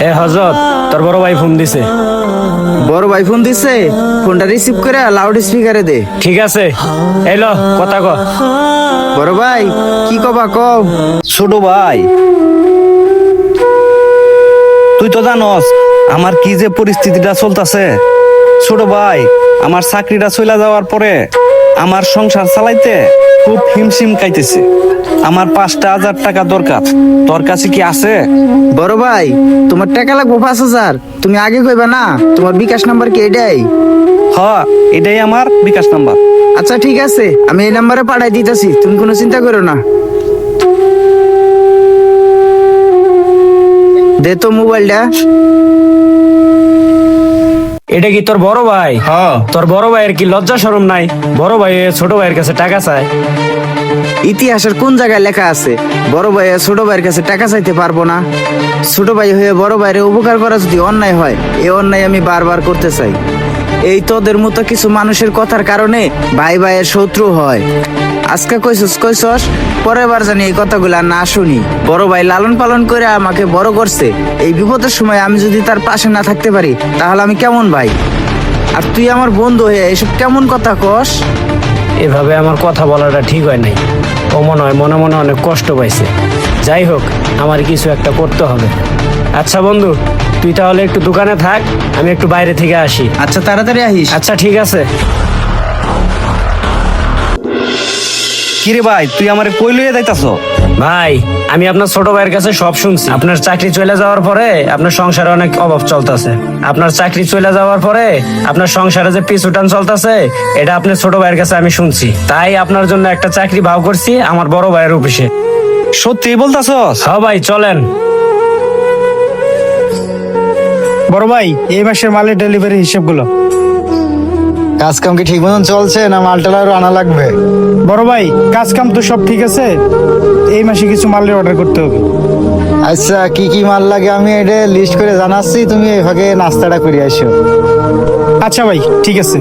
এ হযরত, তোর বড় ভাই ফোন দিছে। বড় ভাই ফোন দিছে, ফোনটা রিসিভ করে লাউড স্পিকারে দে। ঠিক আছে, এলো কথা ক। বড় ভাই কি কবা কও। ছোট ভাই, তুই তো জানস আমার কি যে পরিস্থিতিটা চলতেছে। ছোট ভাই, আমার চাকরিটা চলে যাওয়ার পরে আমার সংসার চালাইতে খুব হিমশিম খাইতেছে। আমার 5,000 টাকা দরকার, তোর কাছে কি আছে? বড় ভাই তোমার টাকা লাগবো 5,000, তুমি আগে কইবা না? তোমার বিকাশ নাম্বার কি এটাই? হ, এটাই আমার বিকাশ নাম্বার। আচ্ছা ঠিক আছে, আমি এই নাম্বারে পাঠাই দিতেছি, তুমি কোনো চিন্তা করো না। দে তো মোবাইলটা। এটা কি তোর বড় ভাই? হ্যাঁ। তোর বড় ভাইয়ের কি লজ্জা শরম নাই? বড় ভাই ছোট ভাইয়ের কাছে টাকা চায়? ইতিহাসের কোন জায়গায় লেখা আছে বড় ভাই ছোট ভাইয়ের কাছে টাকা চাইতে পারবো না? ছোট ভাই হয়ে বড় ভাইয়ের উপকার করা যদি অন্যায় হয়, এই অন্যায় আমি বারবার করতে চাই। এই তোদের মতো কিছু মানুষের কথার কারণে ভাই ভাইয়ের শত্রু হয়। আজকে কইছস, পরের বার জানি এই কথাগুলা না শুনি। বড় ভাই লালন পালন করে আমাকে বড় করছে, এই বিপদের সময় আমি যদি তার পাশে না থাকতে পারি তাহলে আমি কেমন ভাই? আর তুই আমার বন্ধু হয়ে এসব কেমন কথা কস? এভাবে আমার কথা বলাটা ঠিক হয় নাই। ও মনে হয় মনে মনে অনেক কষ্ট পাইছে। যাই হোক, আমার কিছু একটা করতে হবে। আচ্ছা বন্ধু, তুই তাহলে একটু দোকানে থাক, আমি একটু বাইরে থেকে আসি। আচ্ছা তাড়াতাড়ি আহিস। আচ্ছা ঠিক আছে। কিরে ভাই, তুই আমারে কই লইয়া যাইতাছ? ভাই, আমি আপনার ছোট ভাইয়ের কাছে সব শুনছি। আপনার চাকরি চলে যাওয়ার পরে আপনার সংসারে অনেক অভাব চলতেছে। আপনার চাকরি চলে যাওয়ার পরে আপনার সংসারে যে পিছুটান চলতেছে, এটা আপনার ছোট ভাইয়ের কাছে আমি শুনছি। তাই আপনার জন্য একটা চাকরি ভাও করছি আমার বড় ভাইয়ের অফিসে। সত্যি বলতাছস? হ্যাঁ ভাই, চলেন। বড় ভাই, এই মাসের মালের ডেলিভারি হিসেবগুলো। কাজ কাম কি ঠিক মতন চলছে না মালটাল আরো আনা লাগবে? বড় ভাই, কাজ কাম তো সব ঠিক আছে, এই মাসে কিছু মালের অর্ডার করতে হবে। আচ্ছা কি কি মাল লাগে আমি এটা লিস্ট করে জানাচ্ছি, তুমি এই ফাঁকে নাস্তাটা করে আসো। আচ্ছা ভাই, ঠিক আছে।